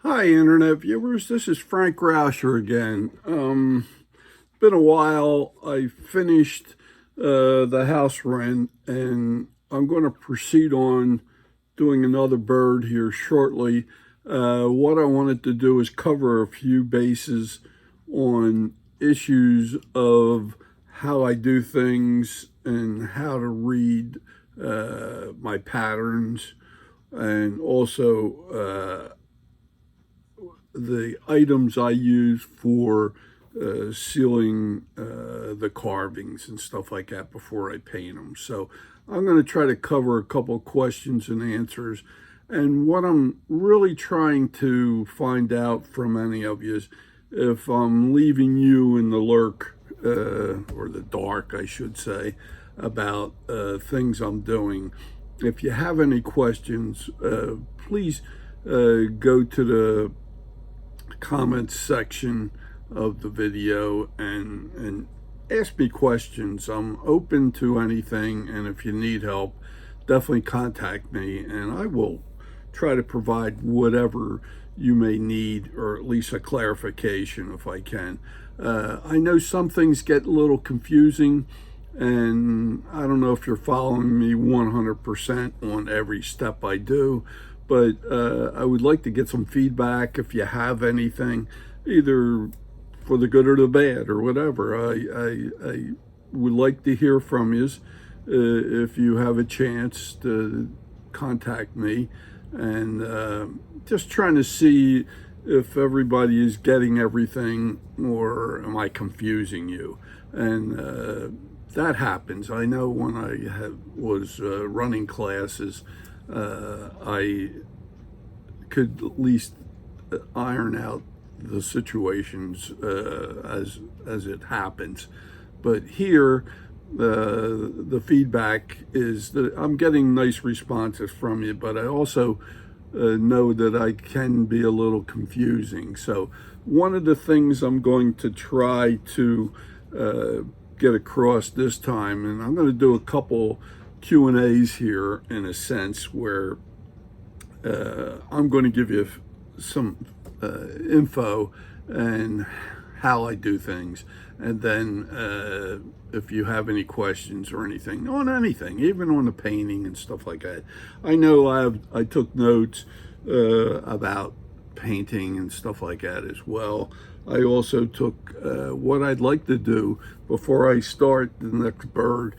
Hi, Internet viewers. This is Frank Rauscher again. Been a while. I finished the house Wren, and I'm going to proceed on doing another bird here shortly. What I wanted to do is cover a few bases on issues of how I do things and how to read my patterns, and also the items I use for sealing the carvings and stuff like that before I paint them. So I'm going to try to cover a couple questions and answers. And what I'm really trying to find out from any of you is if I'm leaving you in the lurk, or the dark, I should say, about things I'm doing. If you have any questions, please go to the comments section of the video and ask me questions. I'm open to anything, and if you need help, definitely contact me, and I will try to provide whatever you may need, or at least a clarification if I can. I know some things get a little confusing, and I don't know if you're following me 100% on every step I do, but I would like to get some feedback if you have anything, either for the good or the bad or whatever. I would like to hear from you if you have a chance to contact me, and just trying to see if everybody is getting everything, or am I confusing you? And that happens. I know when I was running classes, I could at least iron out the situations as it happens. But here, the feedback is that I'm getting nice responses from you, but I also know that I can be a little confusing. So one of the things I'm going to try to get across this time, and I'm going to do a couple Q&As here in a sense, where I'm going to give you some info and how I do things, and then if you have any questions or anything on anything, even on the painting and stuff like that. I know I took notes about painting and stuff like that as well. I also took what I'd like to do before I start the next bird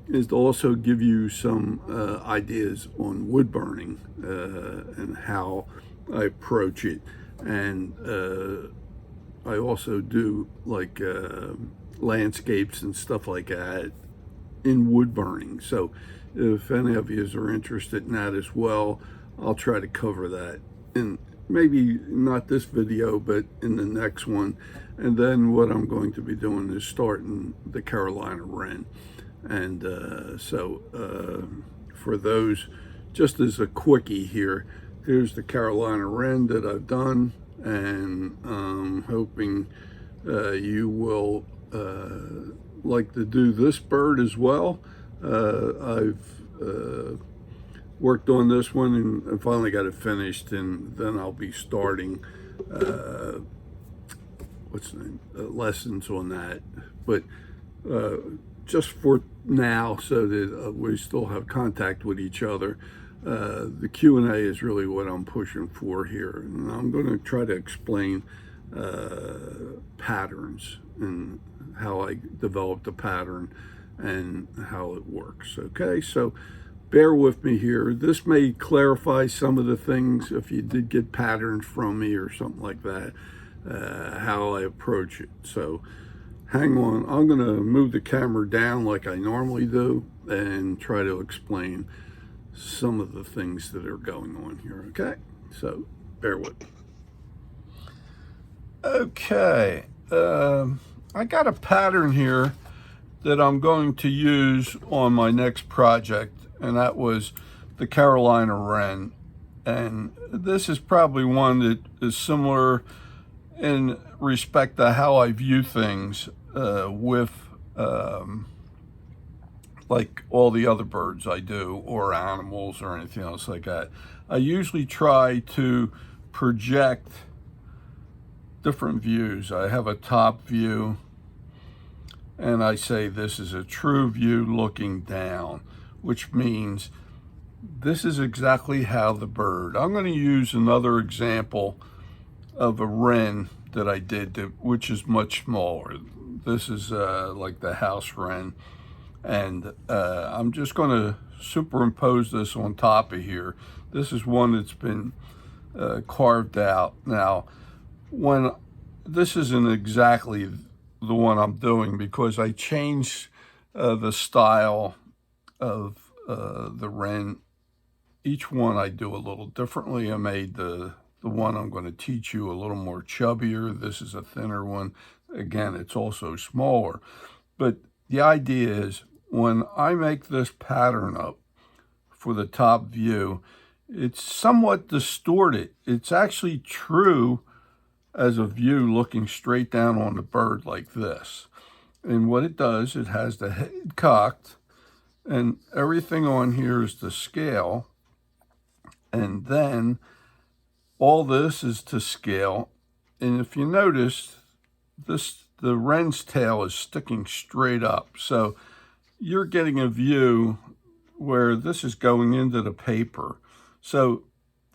is to also give you some ideas on wood burning and how I approach it. And I also do like landscapes and stuff like that in wood burning. So if any of you are interested in that as well, I'll try to cover that in maybe not this video, but in the next one. And then what I'm going to be doing is starting the Carolina Wren. And for those, just as a quickie here, here's the Carolina Wren that I've done, and I'm hoping you will like to do this bird as well. I've worked on this one and finally got it finished, and then I'll be starting lessons on that. But just for now, so that we still have contact with each other, the Q&A is really what I'm pushing for here, and I'm going to try to explain patterns and how I developed a pattern and how it works. Okay, so bear with me here. This may clarify some of the things if you did get patterns from me or something like that, how I approach it. So hang on, I'm going to move the camera down like I normally do and try to explain some of the things that are going on here. Okay, so bear with me. Okay, I got a pattern here that I'm going to use on my next project, and that was the Carolina Wren. And this is probably one that is similar in respect to how I view things with like all the other birds I do, or animals or anything else like that. I usually try to project different views. I have a top view, and I say this is a true view looking down, which means this is exactly how the bird. I'm going to use another example of a wren that I did, which is much smaller. This is like the house wren, and I'm just going to superimpose this on top of here. This is one that's been carved out. Now, when this isn't exactly the one I'm doing, because I changed the style of the wren. Each one I do a little differently. I made the one I'm going to teach you a little more chubbier. This is a thinner one. Again, it's also smaller. But the idea is, when I make this pattern up for the top view, it's somewhat distorted. It's actually true as a view looking straight down on the bird like this. And what it does, it has the head cocked, and everything on here is to scale. And then all this is to scale. And if you notice, the wren's tail is sticking straight up. So you're getting a view where this is going into the paper. So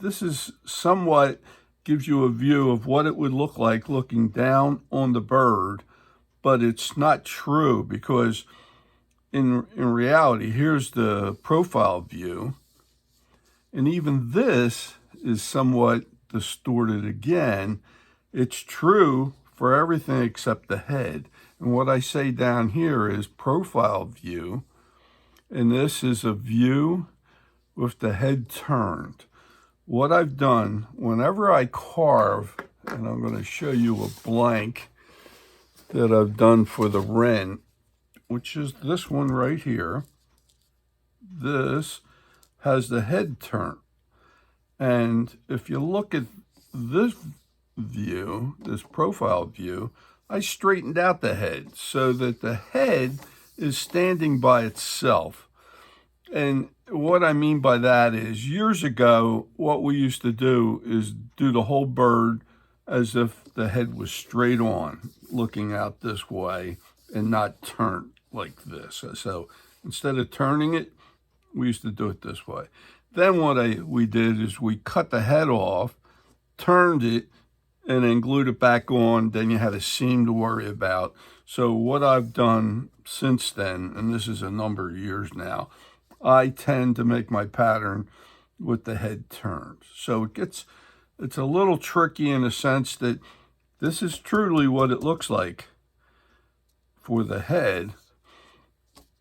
this is somewhat gives you a view of what it would look like looking down on the bird, but it's not true, because in reality, here's the profile view, and even this is somewhat distorted again. It's true for everything except the head. And what I say down here is profile view, and this is a view with the head turned. What I've done, whenever I carve, and I'm going to show you a blank that I've done for the wren, which is this one right here. This has the head turned. And if you look at this view, this profile view, I straightened out the head so that the head is standing by itself. And what I mean by that is, years ago, what we used to do is do the whole bird as if the head was straight on, looking out this way and not turned like this. So instead of turning it, we used to do it this way. Then what we did is we cut the head off, turned it, and then glued it back on. Then you had a seam to worry about. So what I've done since then, and this is a number of years now, I tend to make my pattern with the head turned. So it's a little tricky in the sense that this is truly what it looks like for the head.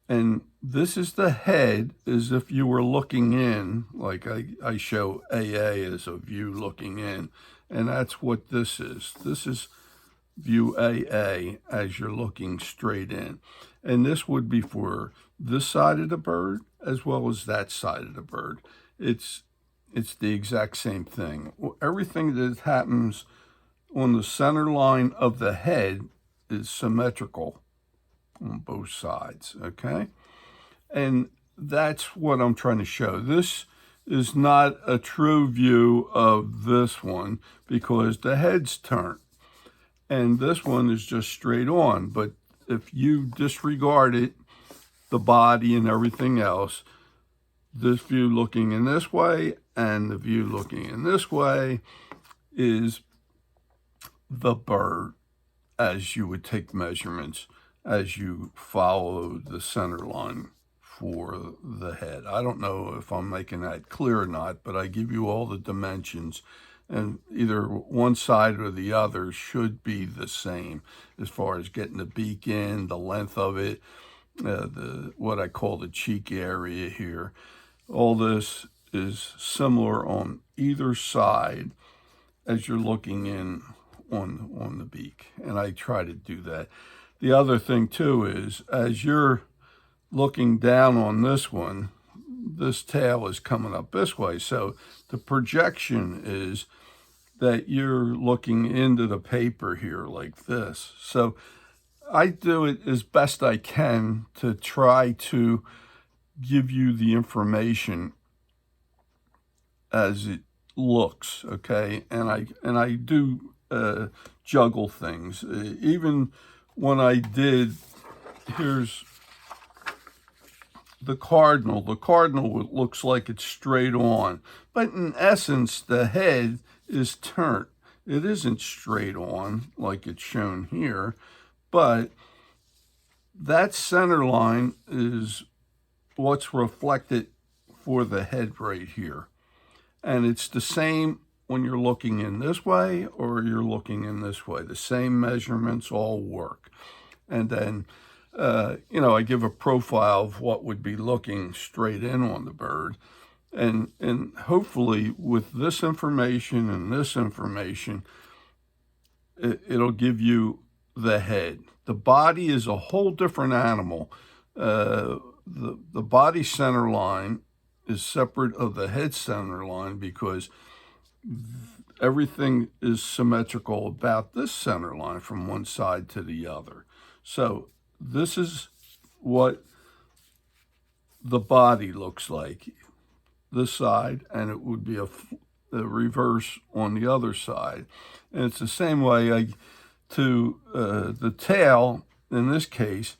And this is the head as if you were looking in, like I show AA as a view looking in. And that's what this is. This is view AA as you're looking straight in. And this would be for this side of the bird as well as that side of the bird. It's the exact same thing. Everything that happens on the center line of the head is symmetrical on both sides, okay? And that's what I'm trying to show. This is not a true view of this one because the head's turned. And this one is just straight on. But if you disregard it, the body and everything else, this view looking in this way and the view looking in this way is the bird as you would take measurements as you follow the center line for the head. I don't know if I'm making that clear or not, but I give you all the dimensions, and either one side or the other should be the same as far as getting the beak in, the length of it, what I call the cheek area here. All this is similar on either side as you're looking in on the beak, and I try to do that. The other thing too is, as you're looking down on this one, this tail is coming up this way, so the projection is that you're looking into the paper here like this. So I do it as best I can to try to give you the information as it looks, okay? And I do juggle things. Even when I did, here's the Cardinal. The Cardinal looks like it's straight on, but in essence, the head is turned. It isn't straight on like it's shown here, but that center line is what's reflected for the head right here. And it's the same when you're looking in this way or you're looking in this way. The same measurements all work. And then, I give a profile of what would be looking straight in on the bird. And hopefully with this information and this information, it'll give you the head. The body is a whole different animal. The body center line is separate of the head center line because everything is symmetrical about this center line from one side to the other. So this is what the body looks like, this side, and it would be a reverse on the other side. And it's the same way the tail, in this case,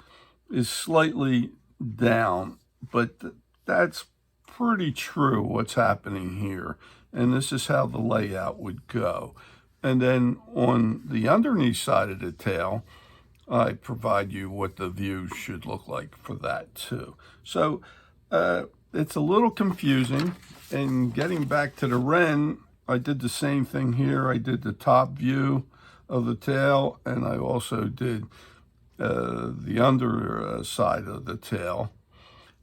is slightly down, but that's pretty true what's happening here. And this is how the layout would go. And then on the underneath side of the tail, I provide you what the view should look like for that too. So it's a little confusing. And getting back to the Wren, I did the same thing here. I did the top view of the tail, and I also did the under side of the tail.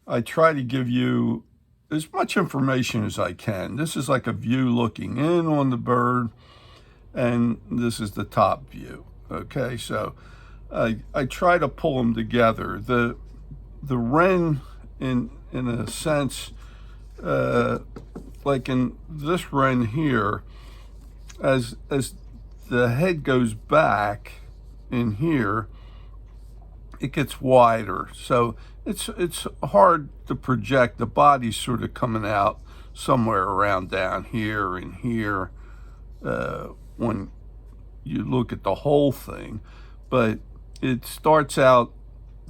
I try to give you as much information as I can. This is like a view looking in on the bird, and this is the top view. Okay, so I try to pull them together. The Wren, in a sense, like in this Wren here, as the head goes back in here, it gets wider. So it's hard to project. The body's sort of coming out somewhere around down here and here when you look at the whole thing. But it starts out,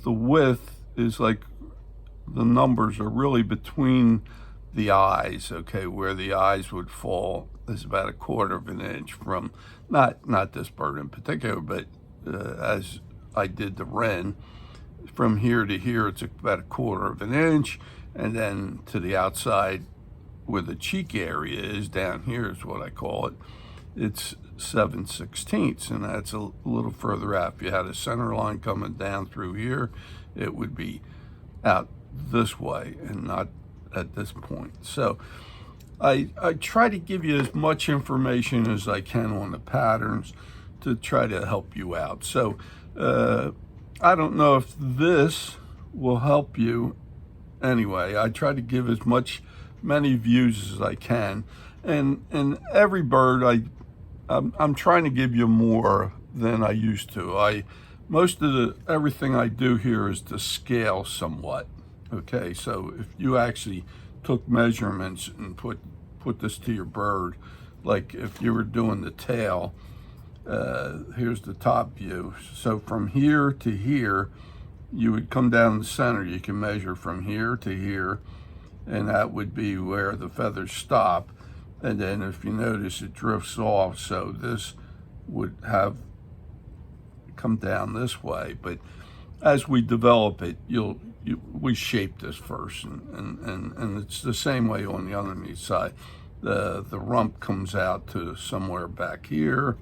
the width is like, the numbers are really between the eyes, okay, where the eyes would fall is about 1/4 of an inch from, not this bird in particular, but as I did the Wren, from here to here, it's about 1/4 of an inch, and then to the outside where the cheek area is, down here is what I call it, it's 7/16, and that's a little further out. If you had a center line coming down through here, it would be out this way and not at this point. So I try to give you as much information as I can on the patterns to try to help you out. So I don't know if this will help you. Anyway, I try to give as many views as I can, and every bird I'm trying to give you more than I used to. Most of everything I do here is to scale somewhat. Okay, so if you actually took measurements and put this to your bird, like if you were doing the tail, here's the top view. So from here to here, you would come down the center. You can measure from here to here, and that would be where the feathers stop. And then if you notice, it drifts off, so this would have come down this way. But as we develop it, we shape this first, and it's the same way on the underneath side. The rump comes out to somewhere back here,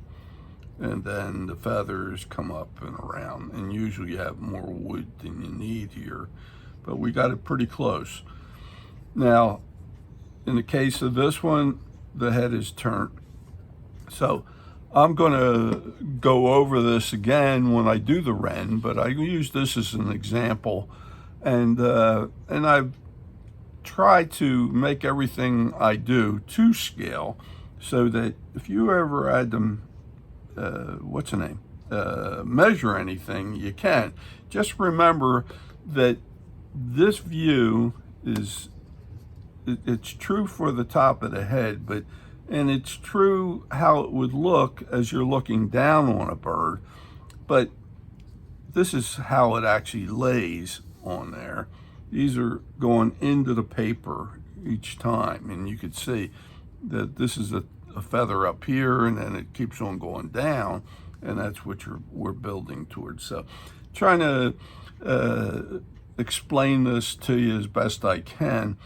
and then the feathers come up and around, and usually you have more wood than you need here, but we got it pretty close. Now, in the case of this one, the head is turned. So I'm going to go over this again when I do the Wren, but I use this as an example, and I've tried to make everything I do to scale, so that if you ever had them, measure anything, you can. Just remember that this view it's true for the top of the head, but And it's true how it would look as you're looking down on a bird, but this is how it actually lays on there. These are going into the paper each time, and you could see that this is a feather up here, and then it keeps on going down, and that's what we're building towards. So trying to explain this to you as best I can.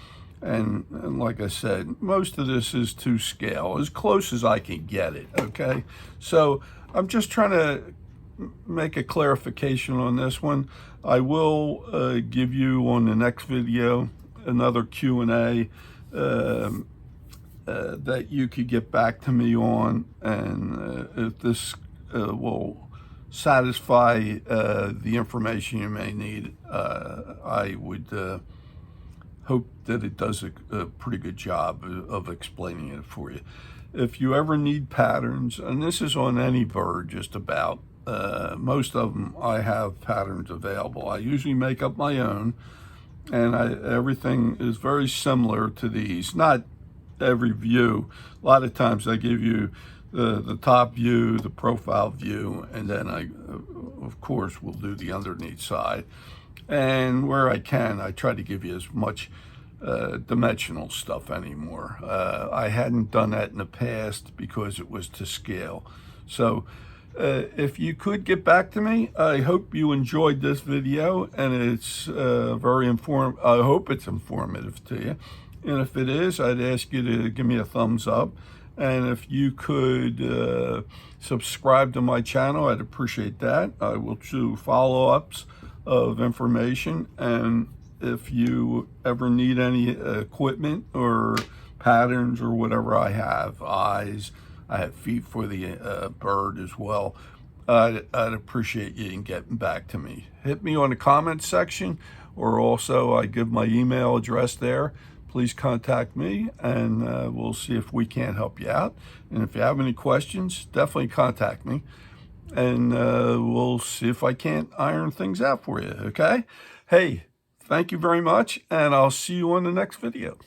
And like I said, most of this is to scale, as close as I can get it, okay? So I'm just trying to make a clarification on this one. I will give you on the next video another Q&A that you could get back to me on, and if this will satisfy the information you may need, I would hope that it does a pretty good job of explaining it for you. If you ever need patterns, and this is on any bird just about, most of them I have patterns available. I usually make up my own, and everything is very similar to these. Not every view. A lot of times I give you the top view, the profile view, and then I, of course, will do the underneath side. And where I can, I try to give you as much dimensional stuff anymore. I hadn't done that in the past because it was to scale. So if you could get back to me, I hope you enjoyed this video, and it's very I hope it's informative to you. And if it is, I'd ask you to give me a thumbs up. And if you could subscribe to my channel, I'd appreciate that. I will do follow-ups of information, and if you ever need any equipment or patterns or whatever, I have eyes, I have feet for the bird as well. I'd appreciate you getting back to me. Hit me on the comments section, or also I give my email address there. Please contact me, and we'll see if we can't help you out. And if you have any questions, definitely contact me, and we'll see if I can't iron things out for you, okay? Hey, thank you very much, and I'll see you on the next video.